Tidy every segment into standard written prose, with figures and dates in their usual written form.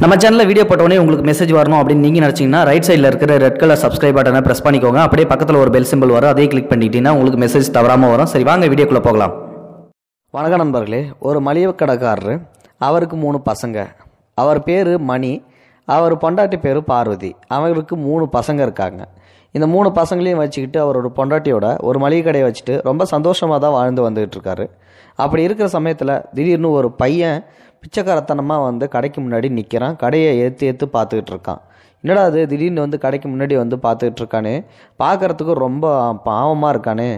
நம்ம சேனலில் வீடியோ போட்டோடனே உங்களுக்கு மெசேஜ் வரணும் அப்படின்னு நீங்கள் நினச்சிங்கன்னா ரைட் சைடில் இருக்கிற ரெட் கலர் சப்ஸ்கிரைப் பட்டனை ப்ரெஸ் பண்ணிக்கோங்க. அப்படியே பக்கத்தில் ஒரு பெல் சிம்பிள் வரும், அதையும் கிளிக் பண்ணிட்டீங்கன்னா உங்களுக்கு மெசேஜ் தவறாமல் வரும். சரி, வாங்க வீடியோக்குள்ளே போகலாம். வணக்கம் நண்பர்களே. ஒரு மளிகை கடைக்காரரு, அவருக்கு 3 பசங்க. அவர் பேர் மணி, அவர் பொண்டாட்டி பேர் பார்வதி. அவருக்கு 3 பசங்க இருக்காங்க. இந்த 3 பசங்களையும் வச்சுக்கிட்டு அவரோட பொண்டாட்டியோட ஒரு மளிகை கடையை வச்சுட்டு ரொம்ப சந்தோஷமாக தான் வாழ்ந்து வந்துகிட்டு இருக்காரு. அப்படி இருக்கிற சமயத்தில் திடீர்னு ஒரு பையன் பிச்சைக்காரத்தனமாக வந்து கடைக்கு முன்னாடி நிற்கிறான். கடையை ஏற்று பார்த்துக்கிட்டு இருக்கான். என்னடா அது திடீர்னு வந்து கடைக்கு முன்னாடி வந்து பார்த்துக்கிட்டு இருக்கானே, பார்க்குறதுக்கு ரொம்ப பாவமாக இருக்கானே,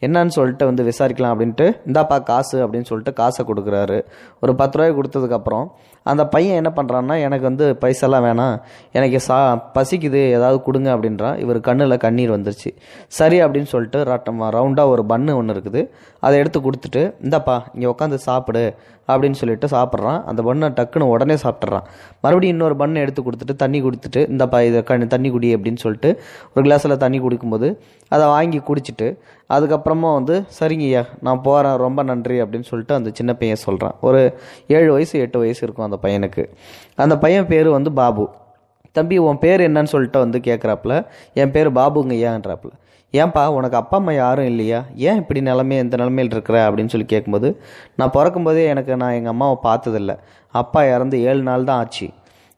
என்னன்னு சொல்லிட்டு வந்து விசாரிக்கலாம் அப்படின்ட்டு, இந்தாப்பா காசு அப்படின்னு சொல்லிட்டு காசை கொடுக்குறாரு. ஒரு 10 ரூபாய் கொடுத்ததுக்கப்புறம் அந்த பையன் என்ன பண்ணுறான்னா, எனக்கு வந்து பைசெல்லாம் வேணாம், எனக்கு பசிக்குது, ஏதாவது கொடுங்க அப்படின்றான். இவர் கண்ணில் கண்ணீர் வந்துருச்சு. சரி அப்படின்னு சொல்லிட்டு ரவுண்டாக ஒரு பன்னு ஒன்று இருக்குது, அதை எடுத்து கொடுத்துட்டு, இந்தாப்பா இங்கே உட்காந்து சாப்பிடு அப்படின்னு சொல்லிட்டு சாப்பிட்றான். அந்த பண்ணை டக்குன்னு உடனே சாப்பிட்றான். மறுபடியும் இன்னொரு பண்ணை எடுத்து கொடுத்துட்டு தண்ணி கொடுத்துட்டு, இந்தப்பா இதை தண்ணி குடி அப்படின்னு சொல்லிட்டு ஒரு கிளாஸில் தண்ணி குடிக்கும்போது அதை வாங்கி குடிச்சிட்டு, அதுக்கப்புறமா வந்து சரிங்கய்யா நான் போகிறேன், ரொம்ப நன்றி அப்படின்னு சொல்லிட்டு அந்த சின்ன பையன் சொல்கிறான். ஒரு 7 வயசு 8 வயசு இருக்கும் அந்த பையனுக்கு. அந்த பையன் பேர் வந்து பாபு. தம்பி உன் பேர் என்னன்னு சொல்லிட்டு வந்து கேட்குறாப்புல. என் பேர் பாபுங்க ஐயான்றாப்புல. ஏன்பா உனக்கு அப்பா அம்மா யாரும் இல்லையா, ஏன் இப்படி இந்த நிலமையில் இருக்கிற அப்படின்னு சொல்லி கேட்கும்போது, நான் பிறக்கும்போதே நான் எங்கள் அம்மாவை பார்த்ததில்ல, அப்பா இறந்து 7 நாள் தான் ஆச்சு.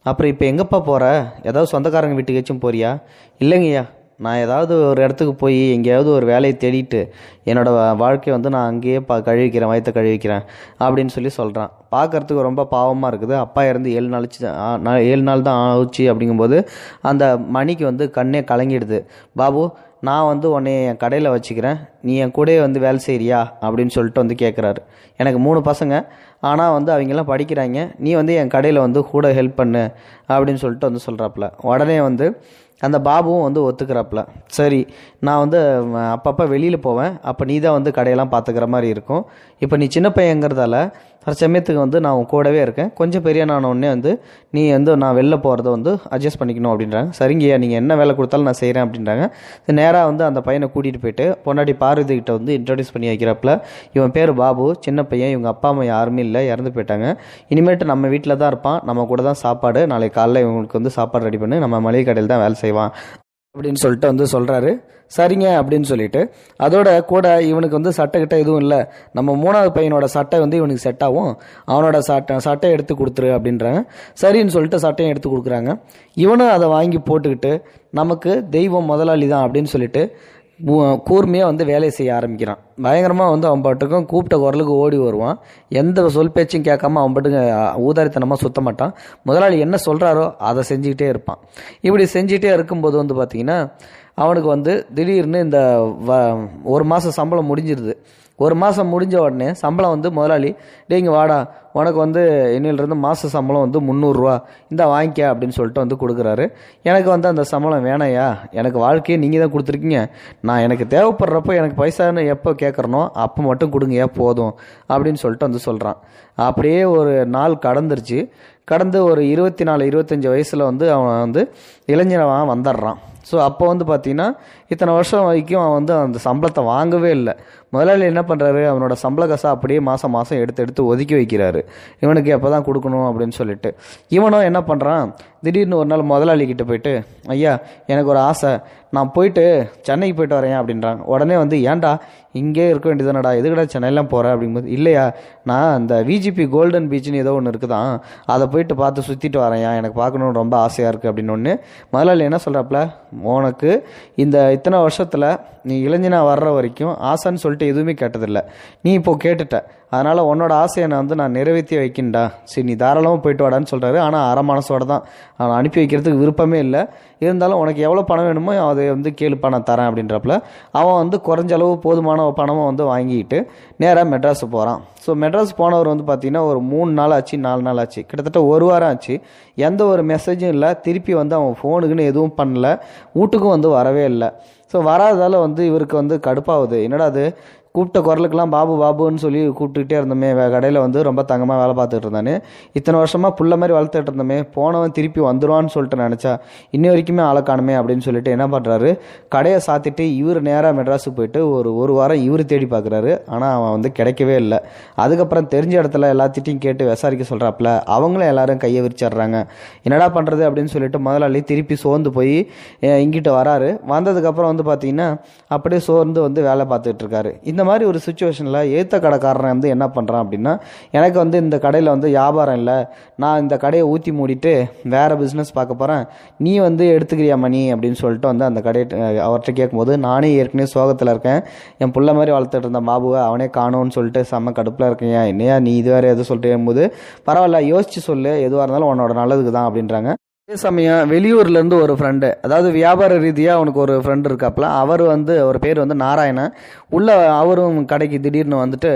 அப்புறம் இப்போ எங்கப்பா போகிற, ஏதாவது சொந்தக்காரங்க வீட்டுக்காச்சும் போறியா? இல்லைங்கய்யா, நான் ஏதாவது ஒரு இடத்துக்கு போய் எங்கேயாவது ஒரு வேலையை தேடிட்டு என்னோடய வாழ்க்கையை வந்து நான் அங்கேயே கழுவிக்கிறேன், வயிற்ற கழுவிக்கிறேன் அப்படின்னு சொல்லி சொல்கிறான். பார்க்குறதுக்கு ரொம்ப பாவமாக இருக்குது. அப்பா இறந்து 7 நாள் தான் ஆச்சு. அப்படிங்கும்போது அந்த மணிக்கு வந்து கண்ணே கலங்கிடுது. பாபு, நான் வந்து உன்னை என் கடையில் வச்சுக்கிறேன், நீ என் கூடயே வந்து வேலை செய்கிறியா அப்படின்னு சொல்லிட்டு வந்து கேட்குறாரு. எனக்கு 3 பசங்க, ஆனால் வந்து அவங்கெல்லாம் படிக்கிறாங்க, நீ வந்து என் கடையில் வந்து கூட ஹெல்ப் பண்ணு அப்படின்னு சொல்லிட்டு வந்து சொல்கிறாப்புல. உடனே வந்து அந்த பாபுவும் வந்து ஒத்துக்கிறாப்புல. சரி, நான் வந்து அப்பப்போ வெளியில் போவேன், அப்போ நீ தான் வந்து கடையெல்லாம் பார்த்துக்கிற மாதிரி இருக்கும். இப்போ நீ சின்ன பையங்கிறதால சமயத்துக்கு வந்து நான் உன் கூடவே இருக்கேன், கொஞ்சம் பெரிய நான் உடனே வந்து நீ வந்து நான் வெளில போகிறத வந்து அட்ஜஸ்ட் பண்ணிக்கணும் அப்படின்றாங்க. சரிங்கய்யா, நீங்கள் என்ன வேலை கொடுத்தாலும் நான் செய்கிறேன் அப்படின்றாங்க. நேராக வந்து அந்த பையனை கூட்டிகிட்டு போயிட்டு பொன்னாடி பார்வதி கிட்ட வந்து இன்ட்ரடியூஸ் பண்ணி வைக்கிறப்பல, இவன் பேர் பாபு, சின்ன பையன், இவங்க அப்பா அம்மா யாருமே இல்லை, இறந்து போயிட்டாங்க, இனிமேட்டு நம்ம வீட்டில் தான் இருப்பான், நம்ம கூட தான் சாப்பாடு, நாளைக்கு காலையில் இவங்களுக்கு வந்து சாப்பாடு ரெடி பண்ணி நம்ம மளிகை கடையில் தான் வேலை செய்வான் அப்படின்னு சொல்லிட்டு வந்து சொல்கிறாரு. சரிங்க அப்படின்னு சொல்லிட்டு, அதோட கூட இவனுக்கு வந்து சட்டை கிட்ட எதுவும் இல்லை, நம்ம 3வது பையனோட சட்டை வந்து இவனுக்கு செட் ஆகும், அவனோட சட்டை எடுத்து கொடுத்துரு அப்படின்றாங்க. சரின்னு சொல்லிட்டு சட்டையும் எடுத்து கொடுக்குறாங்க. இவனும் அதை வாங்கி போட்டுக்கிட்டு நமக்கு தெய்வம் முதலாளி தான் அப்படின்னு சொல்லிட்டு கூர்மையாக வந்து வேலையை செய்ய ஆரம்பிக்கிறான். பயங்கரமாக வந்து அவன் பாட்டுக்கும் கூப்பிட்ட குரலுக்கு ஓடி வருவான். எந்த சொல் பேச்சும் கேட்காம அவன் பாட்டுக்கு ஊதாரித்தனமாக சுத்த மாட்டான். முதலாளி என்ன சொல்கிறாரோ அதை செஞ்சுக்கிட்டே இருப்பான். இப்படி செஞ்சுக்கிட்டே இருக்கும்போது வந்து பார்த்திங்கன்னா அவனுக்கு வந்து திடீர்னு இந்த 1 மாதம் சம்பளம் முடிஞ்சிருது. 1 மாதம் முடிஞ்ச உடனே சம்பளம் வந்து முதலாளி, டேங்க வாடா, உனக்கு வந்து இன்னிலிருந்து மாத சம்பளம் வந்து 300 ரூபா, இந்த வாங்கிக்க அப்படின்னு சொல்லிட்டு வந்து கொடுக்குறாரு. எனக்கு வந்து அந்த சம்பளம் வேணாயா, எனக்கு வாழ்க்கையை நீங்கள் தான் கொடுத்துருக்கீங்க, நான் எனக்கு தேவைப்படுறப்போ எனக்கு பைசான்னு எப்போ கேட்குறனோ அப்போ மட்டும் கொடுங்கயா போதும் அப்படின்னு சொல்லிட்டு வந்து சொல்கிறான். அப்படியே ஒரு நாள் கடந்து ஒரு 24 25 வயசில் வந்து அவன் வந்து இளைஞனாக வந்துடுறான். ஸோ அப்போ வந்து பார்த்திங்கன்னா இத்தனை வருஷம் வரைக்கும் அவன் வந்து அந்த சம்பளத்தை வாங்கவே இல்லை. முதலாளி என்ன பண்ணுறாரு, அவனோட சம்பள காசை அப்படியே மாதம் எடுத்து ஒதுக்கி வைக்கிறாரு, இவனுக்கு எப்போ தான் கொடுக்கணும் அப்படின்னு சொல்லிட்டு. இவனும் என்ன பண்ணுறான், திடீர்னு ஒரு நாள் முதலாளிக்கிட்ட போயிட்டு, ஐயா எனக்கு ஒரு ஆசை, நான் போயிட்டு சென்னைக்கு போயிட்டு வரேன் அப்படின்றாங்க. உடனே வந்து ஏன்டா இங்கே இருக்க வேண்டியதானடா, எதுக்கடா சென்னையெல்லாம் போகிறேன் அப்படிங்கும்போது, இல்லையா நான் அந்த விஜிபி கோல்டன் பீச்சுன்னு ஏதோ ஒன்று இருக்குதான், அதை போயிட்டு பார்த்து சுற்றிட்டு வரேன், எனக்கு பார்க்கணுன்னு ரொம்ப ஆசையாக இருக்குது அப்படின்னு ஒன்று. முதலாளி என்ன சொல்கிறாப்புல, உனக்கு இத்தனை வருஷத்தில் நீ இளைஞனாக வர்ற வரைக்கும் ஆசைன்னு சொல்லிட்டு எதுவுமே கேட்டதில்லை, நீ இப்போது கேட்டுட்ட, அதனால் உன்னோட ஆசையை நான் நிறைவேற்றி வைக்கின்றா, சரி நீ தாராளமாக போயிட்டு வாடான்னு சொல்கிறாரு. ஆனால் அரை மனசோட தான், அவனை அனுப்பி வைக்கிறதுக்கு விருப்பமே இல்லை. இருந்தாலும் உனக்கு எவ்வளோ பணம் வேணுமோ அதை வந்து கேளுப்பா நான் தரேன் அப்படின்றப்பல அவன் வந்து குறைஞ்ச அளவு போதுமான பணமை வந்து வாங்கிட்டு நேராக மெட்ராஸு போகிறான். ஸோ மெட்ராஸ் போனவர் வந்து பார்த்திங்கன்னா ஒரு 3 நாள் ஆச்சு, 4 நாள் ஆச்சு, கிட்டத்தட்ட 1 வாரம் ஆச்சு. எந்த ஒரு மெசேஜும் இல்லை, திருப்பி வந்து அவன் ஃபோனுக்குன்னு எதுவும் பண்ணல, வீட்டுக்கும் வந்து வரவே இல்லை. ஸோ வராததால் வந்து இவருக்கு வந்து கடுப்பாகுது. என்னடா அது கூப்பிட்ட குரலுக்கெல்லாம் பாபு பாபுன்னு சொல்லி கூப்பிட்டுக்கிட்டே இருந்தோமே, கடையில் வந்து ரொம்ப தங்கமாக வேலை பார்த்துட்டு இருந்தானே, இத்தனை வருஷமாக புள்ள மாதிரி வளர்த்துட்டு இருந்தோமே, போனவன் திருப்பி வந்துடுவான்னு சொல்லிட்டு நினச்சா இன்னி வரைக்குமே ஆளை காணுமே அப்படின்னு சொல்லிட்டு என்ன பண்ணுறாரு, கடையை சாத்திட்டு இவர் நேராக மெட்ராஸுக்கு போயிட்டு ஒரு வாரம் இவர் தேடி பார்க்குறாரு. ஆனால் அவன் வந்து கிடைக்கவே இல்லை. அதுக்கப்புறம் தெரிஞ்ச இடத்துல எல்லாத்திட்டையும் கேட்டு விசாரிக்க சொல்கிறாப்புல. அவங்களும் எல்லாரும் கையை விரிச்சிடுறாங்க. என்னடா பண்ணுறது அப்படின்னு சொல்லிட்டு முதலாளி திருப்பி சோர்ந்து போய் இங்கிட்ட வராரு. வந்ததுக்கப்புறம் வந்து பார்த்தீங்கன்னா அப்படியே சோர்ந்து வந்து வேலை பார்த்துட்டு இருக்காரு. இந்த மாதிரி ஒரு சுச்சுவேஷனில் ஏற்ற கடைக்காரன் வந்து என்ன பண்ணுறான் அப்படின்னா, எனக்கு வந்து இந்த கடையில் வந்து வியாபாரம் இல்லை, நான் இந்த கடையை ஊற்றி மூடிட்டு வேறு பிஸ்னஸ் பார்க்க போகிறேன், நீ வந்து எடுத்துக்கிறியா மணி அப்படின்னு சொல்லிட்டு வந்து அந்த கடையை அவர்கிட்ட கேட்கும்போது, நானே ஏற்கனவே சோகத்தில் இருக்கேன், என் புள்ள மாதிரி வளர்த்துட்டு இருந்த பாபுவை அவனே காணோன்னு சொல்லிட்டு செம்ம கடுப்பில் இருக்கேன், என்னையா நீ இது வேறு எதுவும் சொல்லிட்டு போது, பரவாயில்ல யோசிச்சு சொல்லு, எதுவாக இருந்தாலும் உன்னோட நல்லதுக்கு தான் அப்படின்றாங்க. அதே சமயம் வெளியூர்லேருந்து ஒரு ஃப்ரெண்டு, அதாவது வியாபார ரீதியாக அவனுக்கு ஒரு ஃப்ரெண்டு இருக்காப்புல. அவர் வந்து அவர் பேர் வந்து நாராயணன். அவரும் கடைக்கு திடீர்னு வந்துட்டு,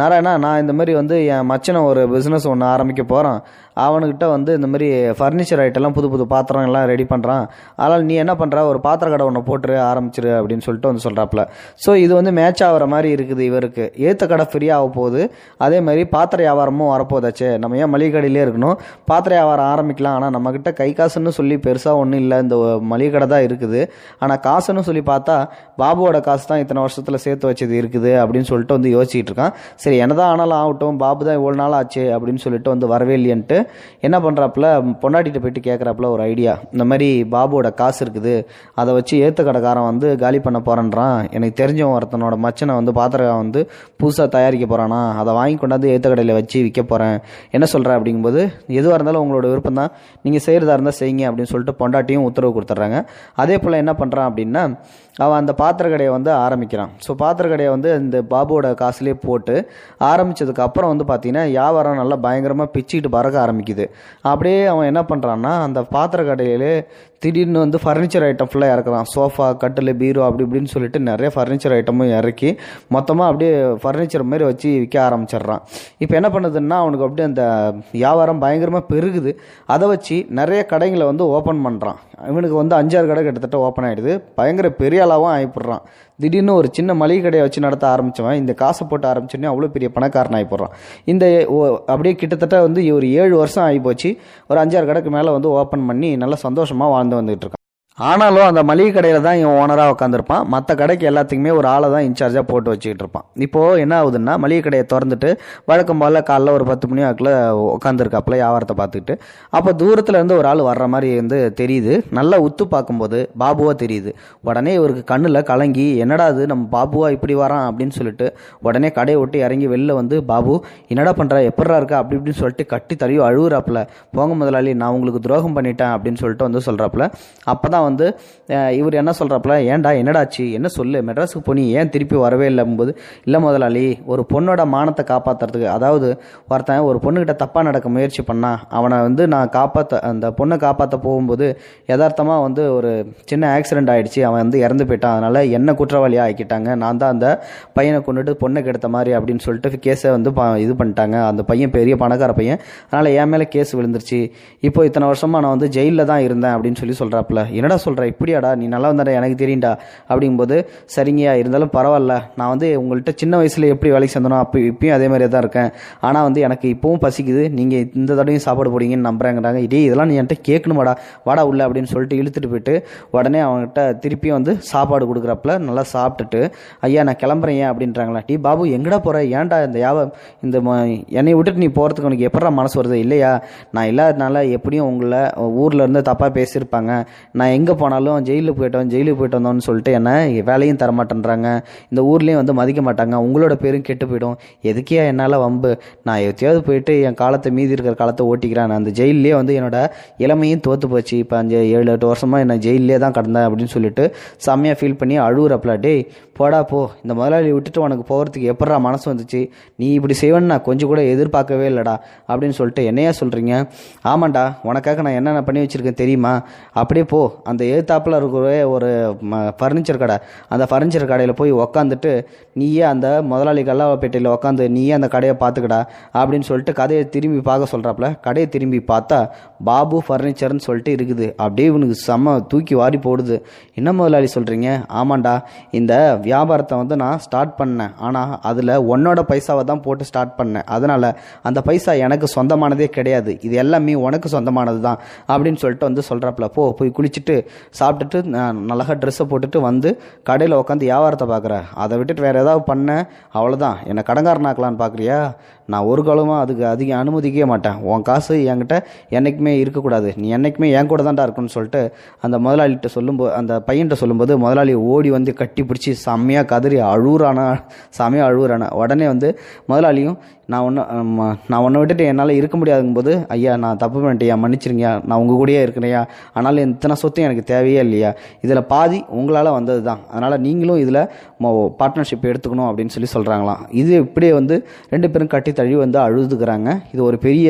நாராயணா நான் இந்த மாதிரி வந்து என் மச்சனை ஒரு பிஸ்னஸ் ஒன்று ஆரம்பிக்க போகிறான், அவனுக்கிட்ட வந்து இந்த மாதிரி ஃபர்னிச்சர் ஐட்டம்லாம் புது புது பாத்திரம் எல்லாம் ரெடி பண்ணுறான், அதனால் நீ என்ன பண்ணுற, ஒரு பாத்திர கடை ஒன்று போட்டுரு ஆரம்பிச்சிரு அப்படின்னு சொல்லிட்டு வந்து சொல்கிறாப்புல. ஸோ இது வந்து மேட்ச் ஆகிற மாதிரி இருக்குது இவருக்கு. ஏற்ற கடை ஃப்ரீயாக போகுது, அதே மாதிரி பாத்திர வியாபாரமும் வரப்போதாச்சு, நம்ம ஏன் மளிகை கடையிலே இருக்கணும், பாத்திர வியாபாரம் ஆரம்பிக்கலாம். ஆனால் நம்மக்கிட்ட கை காசுன்னு சொல்லி பெருசாக ஒன்றும் இல்லை, இந்த மளிகை கடை தான் இருக்குது. ஆனால் காசுன்னு சொல்லி பார்த்தா பாபுவோட காசு தான் இத்தனை வருஷத்தில் சேர்த்து வச்சது இருக்குது அப்படின்னு சொல்லிட்டு வந்து யோசிச்சுட்டு இருக்கான். சரி என்னதான் ஆனாலும் ஆகட்டும், பாபு தான் இவ்வளோ நாள் ஆச்சு அப்படின்னு சொல்லிட்டு வந்து வரவே இல்லையன்ட்டு என்ன பண்ணுறாப்புல, பொண்டாட்டிகிட்ட போயிட்டு கேட்குறாப்புல ஒரு ஐடியா. இந்த மாதிரி பாபுவோட காசு இருக்குது, அதை வச்சு ஏற்ற கடைக்காரன் வந்து காலி பண்ண போகிறான்றான், எனக்கு தெரிஞ்சவன் ஒருத்தனோட மச்சனை வந்து பாத்திரம் வந்து புதுசாக தயாரிக்க போகிறானா, அதை வாங்கி கொண்டாந்து ஏற்ற கடையில் வச்சு விற்க போகிறேன், என்ன சொல்கிறேன் அப்படிங்கும்போது, எதுவாக இருந்தாலும் உங்களோட விருப்பம் தான், நீங்கள் செய்கிறதா இருந்தால் செய்யுங்க அப்படின்னு சொல்லிட்டு பொண்டாட்டியும் உத்தரவு கொடுத்துட்றாங்க. அதே போல் என்ன பண்ணுறான் அப்படின்னா, அவன் அந்த பாத்திர கடையை வந்து ஆரம்பிக்கிறான். ஸோ பாத்திர கடையை வந்து இந்த பாபுவோட காசுலேயே போட்டு ஆரம்பித்ததுக்கு அப்புறம் வந்து பார்த்திங்கன்னா வியாபாரம் நல்லா பயங்கரமாக பிச்சுக்கிட்டு பறக்க ஆரம்பிக்குது. அப்படியே அவன் என்ன பண்ணுறான்னா, அந்த பாத்திர கடையிலே திடீர்னு வந்து ஃபர்னிச்சர் ஐட்டம் ஃபுல்லாக இறக்குறான். சோஃபா, கட்டில், பீரோ அப்படி இப்படின்னு சொல்லிட்டு நிறைய ஃபர்னிச்சர் ஐட்டமும் இறக்கி மொத்தமாக அப்படியே ஃபர்னிச்சர் மாதிரி வச்சு விற்க ஆரம்பிச்சிடுறான். இப்போ என்ன பண்ணுதுன்னா, அவனுக்கு அப்படியே அந்த வியாபாரம் பயங்கரமாக பெருகுது. அதை வச்சு நிறைய கடைகளை வந்து ஓப்பன் பண்ணுறான். இவனுக்கு வந்து 5-6 கடை கிட்டத்தட்ட ஓப்பன் ஆகிடுது. பயங்கர பெரிய அளவாகவும் ஆகிப்படுறான். திடீர்னு ஒரு சின்ன மளிகை கடையை வச்சு நடத்த ஆரம்பித்தவன் இந்த காசை போட்டு ஆரம்பிச்சோன்னே அவ்வளோ பெரிய பணக்காரன் ஆகிப்படுறான். இந்த அப்படியே கிட்டத்தட்ட வந்து ஒரு 7 வருஷம் ஆகி போச்சு. ஒரு 5-6 கடைக்கு மேலே வந்து ஓப்பன் பண்ணி நல்லா சந்தோஷமாக வாழ்ந்து வந்துகிட்டு இருக்கான். ஆனாலும் அந்த மளிகை கடையில் தான் இவன் ஓனராக உட்காந்துருப்பான். மற்ற கடைக்கு எல்லாத்துக்குமே ஒரு ஆளை தான் இன்சார்ஜாக போட்டு வச்சுக்கிட்டு இருப்பான். இப்போது என்ன ஆகுதுன்னா, மளிகை கடையை திறந்துட்டு வழக்கம் போல் காலைல ஒரு 10 மணி வாக்கில் உட்காந்துருக்காப்புல வியாபாரத்தை பார்த்துக்கிட்டு. அப்போ தூரத்தில் இருந்து ஒரு ஆள் வர்ற மாதிரி வந்து தெரியுது. நல்லா உத்து பார்க்கும்போது பாபுவாக தெரியுது. உடனே இவருக்கு கண்ணில் கலங்கி, என்னடா அது நம்ம பாபுவா இப்படி வரான் அப்படின்னு சொல்லிட்டு உடனே கடையை விட்டு இறங்கி வெளில வந்து, பாபு என்னடா பண்ணுற, எப்படா இருக்கா அப்படி இப்படின்னு சொல்லிட்டு கட்டி தறியோ அழுகுறாப்புல. போங்க முதலாளி, நான் உங்களுக்கு துரோகம் பண்ணிட்டேன் அப்படின்னு சொல்லிட்டு வந்து சொல்கிறாப்புல. அப்போ தான் வந்து இவர் என்ன சொல்கிறாப்புல, ஏன்டா என்னடாச்சு, என்ன சொல்லு, மெட்ராஸுக்கு போனி ஏன் திருப்பி வரவே இல்லைங்கும்போது, இல்லை முதலாளி, ஒரு பொண்ணோட மானத்தை காப்பாற்றுறதுக்கு, அதாவது ஒருத்தன் ஒரு பொண்ணுக்கிட்ட தப்பாக நடக்க முயற்சி பண்ணால் அவனை வந்து நான் அந்த பொண்ணை காப்பாற்ற போகும்போது யதார்த்தமாக வந்து ஒரு சின்ன ஆக்சிடெண்ட் ஆகிடுச்சு, அவன் வந்து இறந்து போயிட்டான், அதனால் என்ன குற்றவாளியாக ஆக்கிட்டாங்க, நான் தான் அந்த பையனை கொண்டுட்டு பொண்ணை கெடுத்த மாதிரி அப்படின்னு சொல்லிட்டு கேஸை வந்து இது பண்ணிட்டாங்க. அந்த பையன் பெரிய பணக்கார பையன், அதனால் என் மேலே கேஸ் விழுந்துருச்சு. இப்போ இத்தனை வருஷமாக நான் வந்து ஜெயிலில் தான் இருந்தேன் அப்படின்னு சொல்கிறாப்புல. என்னடா சொல்கிற, இப்படியாடா, நீ நல்லா வந்தாடா, எனக்கு தெரியும்டா அப்படிங்கும்போது, சரிங்கயா, இருந்தாலும் பரவாயில்ல, நான் வந்து உங்கள்கிட்ட சின்ன வயசில் எப்படி வேலைக்கு சேர்ந்தனோ இப்பயும் அதே மாதிரியே தான் இருக்கேன், ஆனால் வந்து எனக்கு இப்போவும் பசிக்குது, நீங்கள் இந்த தடவையும் சாப்பாடு போடுவீங்கன்னு நம்புறேங்கிறாங்க. இதெல்லாம் நீ என்கிட்ட கேட்கணுமாடா, வாடா உள்ள அப்படின்னு சொல்லிட்டு இழுத்துட்டு போயிட்டு உடனே அவங்ககிட்ட திருப்பியும் வந்து சாப்பாடு கொடுக்குறப்பல நல்லா சாப்பிட்டுட்டு, ஐயா நான் கிளம்புறேன் ஏன் அப்படின்றாங்களா. பாபு எங்கடா போகிற, ஏன்டா இந்த என்னை விட்டுட்டு நீ போகிறதுக்கு உனக்கு எப்படா மனசு வருது, இல்லையா நான் இல்லாதனால எப்படியும் உங்களை ஊரில் இருந்து தப்பாக பேசியிருப்பாங்க, நான் எங்கே போனாலும் ஜெயிலுக்கு போயிட்டு வந்தோன்னு சொல்லிட்டு என்ன வேலையும் தரமாட்டேன்றாங்க, இந்த ஊர்லேயும் வந்து மதிக்க மாட்டாங்க, உங்களோட பேரும் கெட்டு போயிடும், எதுக்கே என்னால் வம்பு, நான் எத்தையாவது போயிட்டு என் காலத்தை மீதி இருக்கிற காலத்தை ஓட்டிக்கிறேன், நான் அந்த ஜெயிலே வந்து என்னோட இளமையும் தோற்று போச்சு, இப்போ 5-7-8 வருஷமாக என்ன ஜெயிலே தான் கடந்தேன் அப்படின்னு சொல்லிட்டு செம்மையாக ஃபீல் பண்ணி அழுகுறப்பல. டேய் போடா போ, இந்த முதலாளி விட்டுட்டு உனக்கு போகிறதுக்கு எப்படா மனசு வந்துச்சு, நீ இப்படி செய்வேன்னு நான் கொஞ்சம் கூட எதிர்பார்க்கவே இல்லைடா அப்படின்னு சொல்லிட்டு, என்னையா சொல்கிறீங்க, ஆமாண்டா உனக்காக நான் என்னென்ன பண்ணி வச்சுருக்கேன் தெரியுமா, அப்படியே போ, அந்த எதிர்த்தாப்பில் இருக்கிற ஒரு ஃபர்னிச்சர் கடை, அந்த ஃபர்னிச்சர் கடையில் போய் உக்காந்துட்டு நீயே அந்த முதலாளி கல்லாப்பேட்டையில் உக்காந்து நீயே அந்த கடையை பார்த்துக்கடா அப்படின்னு சொல்லிட்டு கதையை திரும்பி பார்க்க சொல்கிறாப்புல. கடையை திரும்பி பார்த்தா பாபு ஃபர்னிச்சர்னு சொல்லிட்டு இருக்குது. அப்படியே இவனுக்கு செம்ம தூக்கி வாரி போடுது. என்ன முதலாளி சொல்கிறீங்க? ஆமாண்டா, இந்த வியாபாரத்தை வந்து நான் ஸ்டார்ட் பண்ணேன், ஆனால் அதில் உன்னோட பைசாவை தான் போட்டு ஸ்டார்ட் பண்ணேன். அதனால் அந்த பைசா எனக்கு சொந்தமானதே கிடையாது, இது எல்லாமே உனக்கு சொந்தமானது தான் அப்படின்னு சொல்லிட்டு வந்து சொல்கிறாப்புல. போய் குளிச்சுட்டு சாப்பிட்டுட்டு நல்லா ட்ரெஸ்ஸை போட்டுட்டு வந்து கடையில் உட்காந்து வியாபாரத்தை பார்க்குற, அதை விட்டுட்டு வேறு ஏதாவது பண்ண அவ்வளோதான், என்னை கடங்காரனாக்கலான்னு பார்க்குறியா? நான் ஒரு காலமாக அதுக்கு அதிக அனுமதிக்கவே மாட்டேன். உன் காசு என்கிட்ட என்றைக்குமே இருக்கக்கூடாது, நீ என்றைக்குமே என் கூட தான்டா இருக்குன்னு சொல்லிட்டு அந்த முதலாளிகிட்ட சொல்லும்போது, அந்த பையன்கிட்ட சொல்லும்போது முதலாளி ஓடி வந்து கட்டி பிடிச்சி செம்மையாக கதறி செம்மையாக அழுகுறானா. உடனே வந்து முதலாளியும் நான் ஒன்றை விட்டுட்டு என்னால் இருக்க முடியாதுங்கும்போது, ஐயா நான் தப்பு பண்ணிட்டேயா, மன்னிச்சிருங்கயா, நான் உங்கள் கூடயே இருக்கிறேயா, ஆனாலும் இத்தனை சொத்து எனக்கு தேவையே இல்லையா, இதில் பாதி உங்களால் வந்தது தான், அதனால் நீங்களும் இதில் பார்ட்னர்ஷிப் எடுத்துக்கணும் அப்படின்னு சொல்கிறாங்களாம். இது இப்படியே வந்து 2 பேரும் கட்டி தழுவி வந்து அழுதுக்கிறாங்க. இது ஒரு பெரிய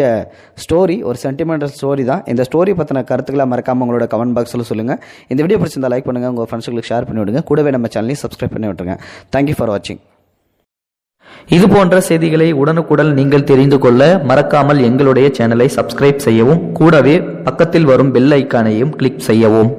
ஸ்டோரி, ஒரு சென்டிமெண்டல் ஸ்டோரி தான். இந்த ஸ்டோரி பற்றின கருத்துக்களை மறக்காமல் உங்களோட கமெண்ட் பாக்ஸில் சொல்லுங்கள். இந்த வீடியோ பிடிச்சிருந்தா லைக் பண்ணுங்கள், உங்கள் ஃப்ரெண்ட்ஸுங்களுக்கு ஷேர் பண்ணி விடுங்க, கூடவே நம்ம சேனலையும் சப்ஸ்கிரைப் பண்ணி விட்டுருங்க. தேங்க்யூ ஃபார் வாட்சிங். இது போன்ற செய்திகளை உடனுக்குடன் நீங்கள் தெரிந்து கொள்ள மறக்காமல் எங்களுடைய சேனலை சப்ஸ்கிரைப் செய்யவும், கூடவே பக்கத்தில் வரும் பெல் ஐக்கானையும் கிளிக் செய்யவும்.